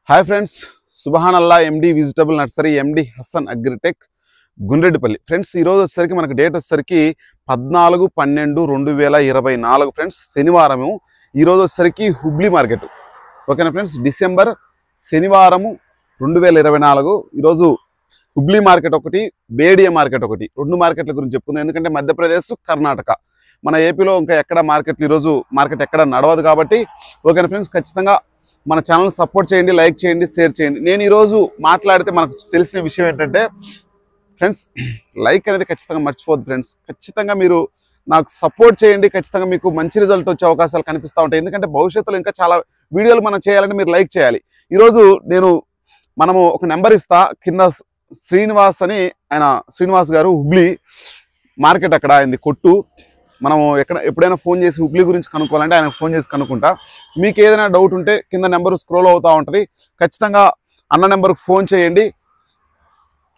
Hi friends, సుబహానల్లా MD vegetable nursery MD Hasan agritech Gundreddipalli. Friends ఈరోజు వచ్చేసరికి మనకు డేట్ వచ్చేసరికి 14/12/2024 ఫ్రెండ్స్, శనివారము. ఈరోజు వచ్చేసరికి హుబ్లీ మార్కెట్. ఓకేనా ఫ్రెండ్స్, డిసెంబర్ శనివారము 2024. ఈరోజు హుబ్లీ మార్కెట్ ఒకటి, బేడియా మార్కెట్ ఒకటి, రెండు మార్కెట్ల గురించి చెప్పుకుందాం. ఎందుకంటే మధ్యప్రదేశ్, కర్ణాటక, మన ఏపీలో ఇంకా ఎక్కడ మార్కెట్లు ఈరోజు మార్కెట్ ఎక్కడ నడవదు కాబట్టి. ఓకేనా ఫ్రెండ్స్, ఖచ్చితంగా మన ఛానల్ సపోర్ట్ చేయండి, లైక్ చేయండి, షేర్ చేయండి. నేను ఈరోజు మాట్లాడితే మనకు తెలిసిన విషయం ఏంటంటే ఫ్రెండ్స్, లైక్ అనేది ఖచ్చితంగా మర్చిపోద్దు ఫ్రెండ్స్. ఖచ్చితంగా మీరు నాకు సపోర్ట్ చేయండి. ఖచ్చితంగా మీకు మంచి రిజల్ట్ వచ్చే అవకాశాలు కనిపిస్తూ ఉంటాయి. ఎందుకంటే భవిష్యత్తులో ఇంకా చాలా వీడియోలు మనం చేయాలంటే మీరు లైక్ చేయాలి. ఈరోజు మనము ఒక నెంబర్ ఇస్తా, కింద శ్రీనివాస్ అని, ఆయన శ్రీనివాస్ గారు హుబ్లీ మార్కెట్, అక్కడ అయింది కొట్టు. మనము ఎప్పుడైనా ఫోన్ చేసి హుబ్లీ గురించి కనుక్కోవాలంటే ఆయనకు ఫోన్ చేసి కనుక్కుంటా. మీకు ఏదైనా డౌట్ ఉంటే కింద నెంబర్ స్క్రోల్ అవుతూ ఉంటుంది. ఖచ్చితంగా అన్న నెంబర్కి ఫోన్ చేయండి,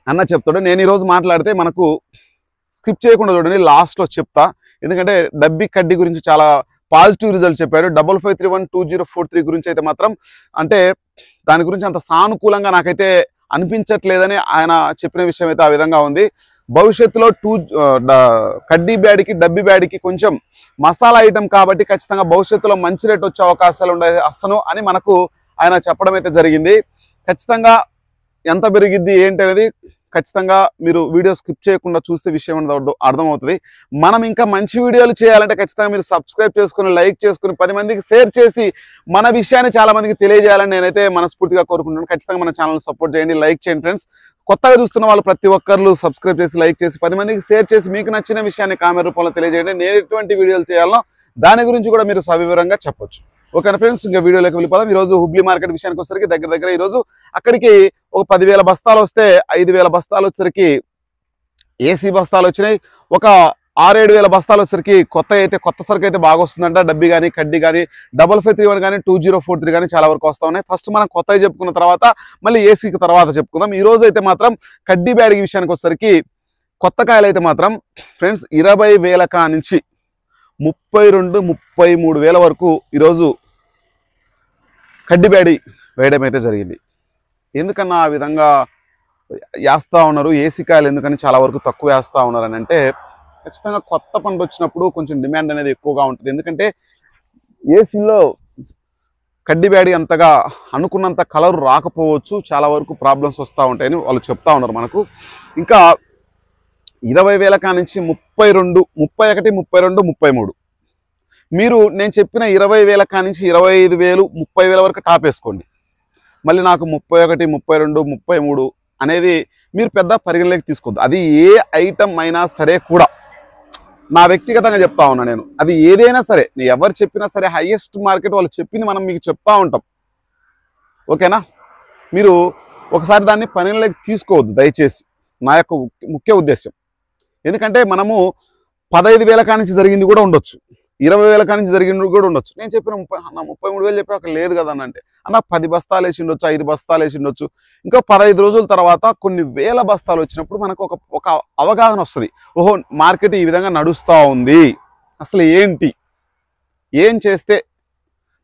అన్న చెప్తాడు. నేను ఈరోజు మాట్లాడితే మనకు స్కిప్ చేయకుండా చూడండి, లాస్ట్లో చెప్తా. ఎందుకంటే డబ్బీ కడ్డీ గురించి చాలా పాజిటివ్ రిజల్ట్ చెప్పాడు. 55312043 గురించి అయితే మాత్రం అంటే దాని గురించి అంత సానుకూలంగా నాకైతే అనిపించట్లేదని ఆయన చెప్పిన విషయం అయితే ఆ విధంగా ఉంది. భవిష్యత్తులో కడ్డీ బ్యాడికి, డబ్బీ బ్యాడికి కొంచెం మసాలా ఐటమ్ కాబట్టి ఖచ్చితంగా భవిష్యత్తులో మంచి రేట్ వచ్చే అవకాశాలు ఉండేది అసలు అని మనకు ఆయన చెప్పడం అయితే జరిగింది. ఖచ్చితంగా ఎంత పెరిగిద్ది ఏంటి అనేది ఖచ్చితంగా మీరు వీడియో స్కిప్ చేయకుండా చూస్తే విషయం అర్థమవుతుంది. మనం ఇంకా మంచి వీడియోలు చేయాలంటే ఖచ్చితంగా మీరు సబ్స్క్రైబ్ చేసుకుని, లైక్ చేసుకుని, 10 మందికి షేర్ చేసి మన విషయాన్ని చాలా మందికి తెలియజేయాలని నేనైతే మనస్ఫూర్తిగా కోరుకుంటున్నాను. ఖచ్చితంగా మన ఛానల్ సపోర్ట్ చేయండి, లైక్ చేయండి ఫ్రెండ్స్. కొత్తగా చూస్తున్న వాళ్ళు ప్రతి ఒక్కరు సబ్స్క్రైబ్ చేసి, లైక్ చేసి, 10 మందికి షేర్ చేసి, మీకు నచ్చిన విషయాన్ని కామెంట్ రూపంలో తెలియజేయండి. నేను ఎటువంటి వీడియోలు చేయాలో దాని గురించి కూడా మీరు సవివరంగా చెప్పొచ్చు. ఓకేనా ఫ్రెండ్స్, ఇంకా వీడియోలోకి వెళ్ళిపోదాం. ఈరోజు హుబ్లీ మార్కెట్ విషయానికి వచ్చేసరికి దగ్గర ఈరోజు అక్కడికి ఒక 10,000 బస్తాలు వస్తే 5,000 బస్తాలు వచ్చేసరికి ఏసీ బస్తాలు వచ్చినాయి. ఒక 6-7 బస్తాలు వచ్చేసరికి కొత్త సరుకు అయితే బాగా వస్తుందంట. డబ్బీ కానీ, కడ్డీ కానీ, 5531 కానీ, 2043 కానీ చాలా వరకు వస్తూ ఉన్నాయి. ఫస్ట్ మనం కొత్తవి చెప్పుకున్న తర్వాత మళ్ళీ ఏసీకి తర్వాత చెప్పుకుందాం. ఈ రోజు అయితే మాత్రం కడ్డీ బ్యాడికి విషయానికి వచ్చేసరికి కొత్త కాయలు అయితే మాత్రం ఫ్రెండ్స్ 20,000 కా నుంచి 32-33,000 వరకు ఈరోజు కడ్డీ బ్యాడి వేయడం అయితే జరిగింది. ఎందుకన్నా ఆ విధంగా వేస్తూ ఉన్నారు, ఏసీ కాయలు ఎందుకని చాలా వరకు తక్కువ వేస్తూ ఉన్నారు అని అంటే, ఖచ్చితంగా కొత్త పంట వచ్చినప్పుడు కొంచెం డిమాండ్ అనేది ఎక్కువగా ఉంటుంది. ఎందుకంటే ఏసీలో కడ్డీ బ్యాడి అంతగా అనుకున్నంత కలర్ రాకపోవచ్చు, చాలా వరకు ప్రాబ్లమ్స్ వస్తూ ఉంటాయని వాళ్ళు చెప్తా ఉన్నారు మనకు. ఇంకా 20,000 కా నుంచి 32, 31, 32, 33 మీరు నేను చెప్పిన 20,000 కా నుంచి 25,000, 30,000 వరకు టాప్ వేసుకోండి. మళ్ళీ నాకు 31, 32, 33 అనేది మీరు పెద్ద పరిగణలోకి తీసుకోవద్దు. అది ఏ ఐటమ్ అయినా సరే కూడా నా వ్యక్తిగతంగా చెప్తా ఉన్నా నేను. అది ఏదైనా సరే, నేను ఎవరు చెప్పినా సరే, హైయెస్ట్ మార్కెట్ వాళ్ళు చెప్పింది మనం మీకు చెప్తా ఉంటాం. ఓకేనా, మీరు ఒకసారి దాన్ని పరిగణలోకి తీసుకోవద్దు దయచేసి, నా యొక్క ముఖ్య ఉద్దేశం. ఎందుకంటే మనము 15,000 కా నుంచి జరిగింది కూడా ఉండొచ్చు, 20,000 కా నుంచి జరిగింది కూడా ఉండొచ్చు. నేను చెప్పిన 33,000 చెప్పి అక్కడ లేదు కదా అంటే, అన్న 10 బస్తాలు వేసి ఉండొచ్చు, 5 బస్తాలు వేసి ఉండొచ్చు. ఇంకా 15 రోజుల తర్వాత కొన్ని వేల బస్తాలు వచ్చినప్పుడు మనకు ఒక అవగాహన వస్తుంది. ఓహో, మార్కెట్ ఈ విధంగా నడుస్తూ ఉంది, అసలు ఏంటి, ఏం చేస్తే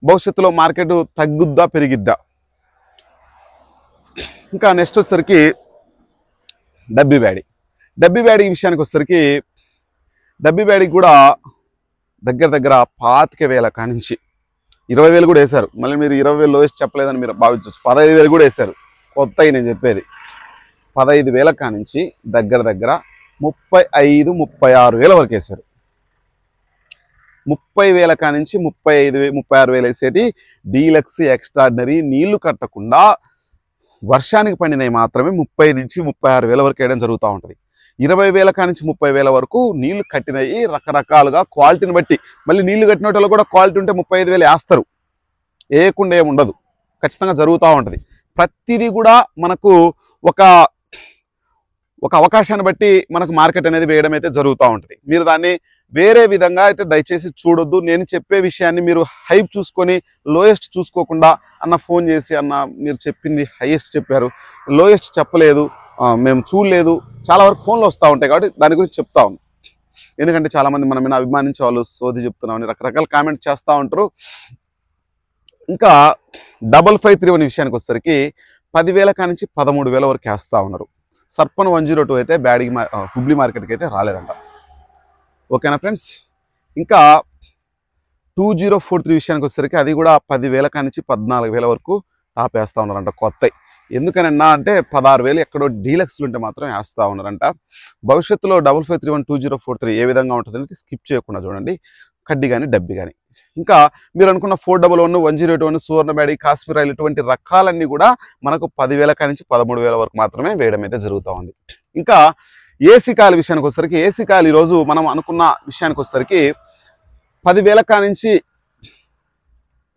భవిష్యత్తులో మార్కెట్ తగ్గుద్దా పెరిగిద్దా. ఇంకా నెక్స్ట్ వచ్చేసరికి డబ్బీ బ్యాడి విషయానికి వచ్చేసరికి డబ్బీ బ్యాడికి కూడా దగ్గర 25,000 కా నుంచి 20,000 కూడా వేశారు. మళ్ళీ మీరు 20,000 లోయెస్ట్ చెప్పలేదని మీరు భావించవచ్చు. 15,000 కూడా వేశారు. కొత్తవి నేను చెప్పేది 15,000 కా నుంచి దగ్గర 35,000-36,000 వరకు వేశారు. 30,000 కా నుంచి 35,000-36,000 వేసేటి డీలక్స్, ఎక్స్ట్రాడినరీ, నీళ్లు కట్టకుండా వర్షానికి పండినవి మాత్రమే 30,000-36,000 వరకు వేయడం జరుగుతూ ఉంటుంది. 20,000 కా నుంచి 30,000 వరకు నీళ్లు కట్టినవి రకరకాలుగా క్వాలిటీని బట్టి. మళ్ళీ నీళ్లు కట్టిన వాళ్ళు కూడా క్వాలిటీ ఉంటే 35,000 వేస్తారు, వేయకుండా ఏమి ఉండదు. ఖచ్చితంగా జరుగుతూ ఉంటుంది. ప్రతిదీ కూడా మనకు ఒక అవకాశాన్ని బట్టి మనకు మార్కెట్ అనేది వేయడం అయితే జరుగుతూ ఉంటుంది. మీరు దాన్ని వేరే విధంగా అయితే దయచేసి చూడొద్దు. నేను చెప్పే విషయాన్ని మీరు హైప్ చూసుకొని లోయెస్ట్ చూసుకోకుండా, అన్న ఫోన్ చేసి, అన్న మీరు చెప్పింది హైయెస్ట్ చెప్పారు, లోయెస్ట్ చెప్పలేదు, మేము చూడలేదు, చాలా వరకు ఫోన్లు వస్తూ ఉంటాయి. కాబట్టి దాని గురించి చెప్తా ఉన్నాం. ఎందుకంటే చాలామంది మన మీద అభిమానించే వాళ్ళు సోది చెప్తున్నామని రకరకాల కామెంట్ చేస్తూ ఉంటారు. ఇంకా 5531 విషయానికి వచ్చేసరికి 10,000 కానించి 13,000 వరకు వేస్తూ ఉన్నారు. సర్పన్ 102 అయితే బ్యాడిగి హుబ్లీ మార్కెట్కి అయితే రాలేదంట. ఓకేనా ఫ్రెండ్స్. ఇంకా 2043 విషయానికి వచ్చేసరికి అది కూడా 10,000 కానించి 14,000 వరకు టాప్ వేస్తూ ఉన్నారంట కొత్త. ఎందుకనన్నా అంటే 16,000 ఎక్కడో డీలక్స్లు ఉంటే మాత్రం వేస్తూ ఉన్నారంట. భవిష్యత్తులో 5531 2043 ఏ విధంగా ఉంటుందని స్కిప్ చేయకుండా చూడండి, కడ్డీ కానీ డబ్బి కానీ. ఇంకా మీరు అనుకున్న 411 108 సువర్ణ బ్యాడి కాశ్మీర్ ఆయిల్ ఇటువంటి రకాలన్నీ కూడా మనకు 10,000 కానించి 13,000 వరకు మాత్రమే వేయడం అయితే జరుగుతూ ఉంది. ఇంకా ఏసీ కాయల విషయానికి వచ్చేసరికి ఏసీ కాయలు ఈరోజు మనం అనుకున్న విషయానికి వచ్చేసరికి 10,000 కానించి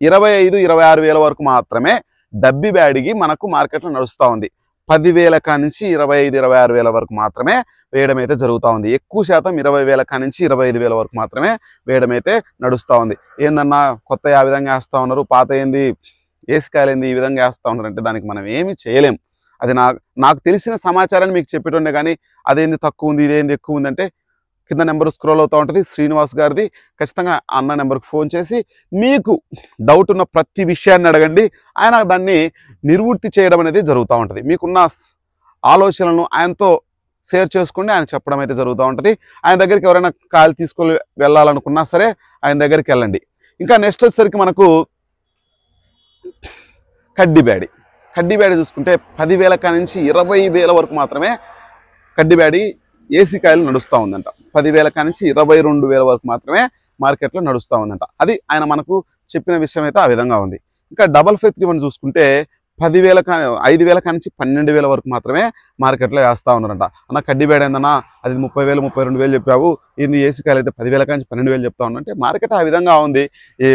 25,000-26,000 వరకు మాత్రమే డబ్బి బ్యాడిగి మనకు మార్కెట్లో నడుస్తూ ఉంది. 10,000 కానించి 25,000-26,000 వరకు మాత్రమే వేయడం అయితే జరుగుతూ ఉంది. ఎక్కువ శాతం 20,000 కానించి 25,000 వరకు మాత్రమే వేయడం అయితే నడుస్తూ ఉంది. ఏందన్నా కొత్త ఆ విధంగా వేస్తూ ఉన్నారు, పాత ఏంది ఏసీ కాయలు ఏంది ఈ విధంగా వేస్తూ ఉన్నారు అంటే దానికి మనం ఏమి చేయలేం. అది నాకు తెలిసిన సమాచారాన్ని మీకు చెప్పేటోనే, కానీ అదేంది తక్కువ ఉంది ఇదేంది ఎక్కువ ఉంది అంటే కింద నెంబర్ స్క్రోల్ అవుతూ ఉంటుంది శ్రీనివాస్ గారిది. ఖచ్చితంగా అన్న నెంబర్కి ఫోన్ చేసి మీకు డౌట్ ఉన్న ప్రతి విషయాన్ని అడగండి, ఆయన దాన్ని నిర్వృత్తి చేయడం అనేది జరుగుతూ ఉంటుంది. మీకున్న ఆలోచనలను ఆయనతో షేర్ చేసుకోండి, ఆయన చెప్పడం అయితే జరుగుతూ ఉంటుంది. ఆయన దగ్గరికి ఎవరైనా కాల్ తీసుకొని వెళ్ళాలనుకున్నా సరే ఆయన దగ్గరికి వెళ్ళండి. ఇంకా నెక్స్ట్ వచ్చేసరికి మనకు కడ్డీ బ్యాడి చూసుకుంటే 10,000 కానించి 20,000 వరకు మాత్రమే కడ్డీ బ్యాడి ఏసీ కాయలు నడుస్తూ ఉందంట. 10,000 కానించి 22,000 వరకు మాత్రమే మార్కెట్లో నడుస్తూ ఉందంట. అది ఆయన మనకు చెప్పిన విషయం అయితే ఆ విధంగా ఉంది. ఇంకా 5531 చూసుకుంటే 5,000 కానించి 12,000 వరకు మాత్రమే మార్కెట్లో వేస్తూ ఉన్నారంట. అన్న కడ్డీ బ్యాడ్ ఏందన్నా అది 30,000 32,000 చెప్పావు, ఏంది ఏసీ కాయలు అయితే 10,000 కానించి 12,000 చెప్తా ఉన్నా అంటే మార్కెట్ ఆ విధంగా ఉంది. ఈ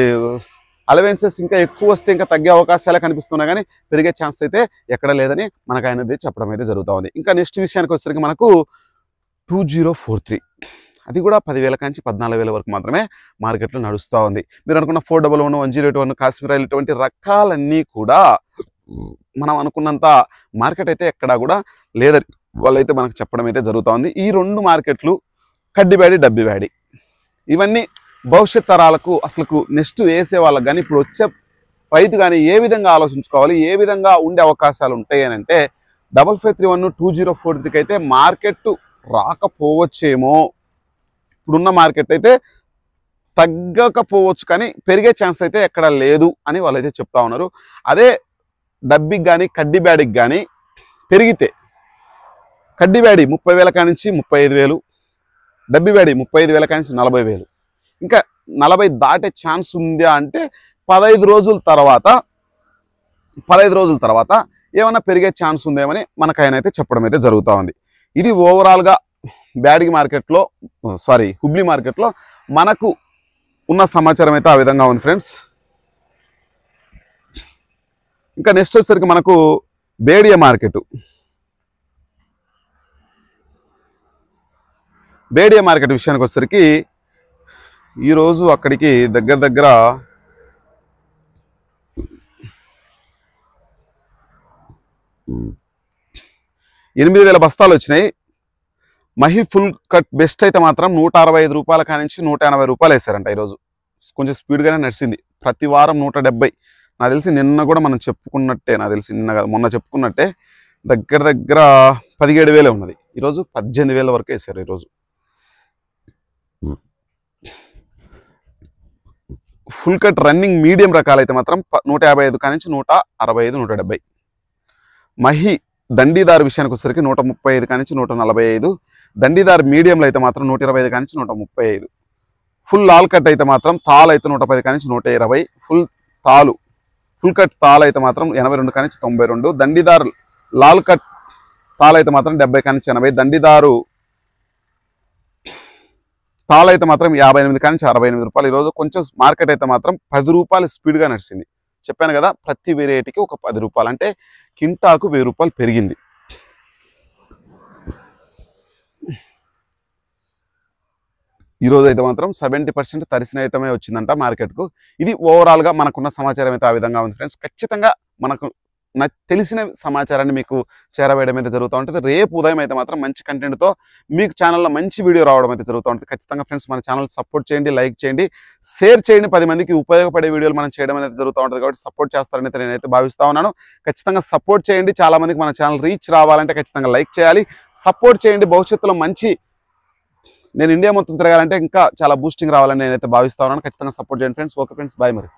అలవెన్సెస్ ఇంకా ఎక్కువ వస్తే ఇంకా తగ్గే అవకాశాలే కనిపిస్తున్నాయి, కానీ పెరిగే ఛాన్స్ అయితే ఎక్కడ లేదని మనకు ఆయనది చెప్పడం అయితే జరుగుతూ ఉంది. ఇంకా నెక్స్ట్ విషయానికి వచ్చేసరికి మనకు 2043 అది కూడా 10,000 కానించి 14,000 వరకు మాత్రమే మార్కెట్లో నడుస్తూ ఉంది. మీరు అనుకున్న 411 108 కాశ్మీర్ ఆయిల్ ఇటువంటి రకాలన్నీ కూడా మనం అనుకున్నంత మార్కెట్ అయితే ఎక్కడా కూడా లేదని వాళ్ళైతే మనకు చెప్పడం అయితే జరుగుతూ ఉంది. ఈ రెండు మార్కెట్లు కడ్డీ బ్యాడి డబ్బి బ్యాడి ఇవన్నీ భవిష్యత్ తరాలకు అసలు నెక్స్ట్ వేసే వాళ్ళకి కానీ ఇప్పుడు వచ్చే రైతు కానీ ఏ విధంగా ఆలోచించుకోవాలి, ఏ విధంగా ఉండే అవకాశాలు ఉంటాయి అని అంటే 5531 2043 అయితే మార్కెట్ రాకపోవచ్చేమో, ఇప్పుడున్న మార్కెట్ అయితే తగ్గకపోవచ్చు, కానీ పెరిగే ఛాన్స్ అయితే ఎక్కడ లేదు అని వాళ్ళైతే చెప్తా ఉన్నారు. అదే డబ్బికి కానీ కడ్డీ బ్యాడికి కానీ పెరిగితే కడ్డీ బ్యాడి 30,000 కానించి 35,000, డబ్బి బ్యాడి 35,000 కానించి 40,000, ఇంకా 40 దాటే ఛాన్స్ ఉందా అంటే 15 రోజుల తర్వాత ఏమైనా పెరిగే ఛాన్స్ ఉందేమని మనకు ఆయన అయితే చెప్పడం అయితే జరుగుతూ ఉంది. ఇది ఓవరాల్గా బ్యాడిగి మార్కెట్లో హుబ్లీ మార్కెట్లో మనకు ఉన్న సమాచారం అయితే ఆ విధంగా ఉంది ఫ్రెండ్స్. ఇంకా నెక్స్ట్ వచ్చేసరికి మనకు బేడియా మార్కెట్ విషయానికి వచ్చేసరికి ఈరోజు అక్కడికి దగ్గర 8,000 బస్తాలు వచ్చినాయి. మహి ఫుల్ కట్ బెస్ట్ అయితే మాత్రం 165 రూపాయల కానించి 180 రూపాయలు వేసారంట. ఈరోజు కొంచెం స్పీడ్గానే నడిచింది. ప్రతి వారం 170, నాకు తెలిసి నిన్న కూడా మనం చెప్పుకున్నట్టే, మొన్న చెప్పుకున్నట్టే దగ్గర 17,000 ఉన్నది. ఈరోజు 18,000 వరకు వేసారు. ఈరోజు ఫుల్ కట్ రన్నింగ్ మీడియం రకాలైతే మాత్రం 155 కానించి 165 170. మహి దండిదారు విషయానికి వచ్చేసరికి 135 కానించి 145, దండిదారు మీడియంలో అయితే మాత్రం 125 కానించి 135, ఫుల్ లాల్ కట్ అయితే మాత్రం తాల్ అయితే 110 కానించి 120, ఫుల్ కట్ తాల్ అయితే మాత్రం 82 కానించి 92, దండిదారు లాల్ కట్ తాల్ అయితే మాత్రం 70 కానించి 80, దండిదారు తాల్ అయితే మాత్రం 58 కానించి 68 రూపాయలు. ఈరోజు కొంచెం మార్కెట్ అయితే మాత్రం 10 రూపాయలు స్పీడ్గా నడిచింది. చెప్పాను కదా, ప్రతి వెరైటీకి ఒక 10 రూపాయలు అంటే కింటాకు 1000 రూపాయలు పెరిగింది. ఈరోజు అయితే మాత్రం 70% తరిసిన ఐటమే వచ్చిందంట మార్కెట్కు. ఇది ఓవరాల్గా మనకున్న సమాచారం అయితే ఆ విధంగా ఉంది ఫ్రెండ్స్. ఖచ్చితంగా మనకు తెలిసిన సమాచారాన్ని మీకు చేరవేయడం అయితే జరుగుతూ ఉంటుంది. రేపు ఉదయం అయితే మాత్రం మంచి కంటెంట్తో మీకు ఛానల్లో మంచి వీడియో రావడం అయితే జరుగుతూ ఉంటుంది. ఖచ్చితంగా ఫ్రెండ్స్ మన ఛానల్ సపోర్ట్ చేయండి, లైక్ చేయండి, షేర్ చేయండి. 10 మందికి ఉపయోగపడే వీడియోలు మనం చేయడం అనేది జరుగుతూ ఉంటుంది. కాబట్టి సపోర్ట్ చేస్తారని అయితే నేనైతే భావిస్తా ఉన్నాను. ఖచ్చితంగా సపోర్ట్ చేయండి. చాలా మందికి మన ఛానల్ రీచ్ రావాలంటే ఖచ్చితంగా లైక్ చేయాలి, సపోర్ట్ చేయండి. భవిష్యత్తులో మంచి నేను ఇండియా మొత్తం తిరగాలంటే ఇంకా చాలా బూస్టింగ్ రావాలని నేనైతే భావిస్తా ఉన్నాను. ఖచ్చితంగా సపోర్ట్ చేయండి ఫ్రెండ్స్. ఓకే ఫ్రెండ్స్, బాయ్ మరి.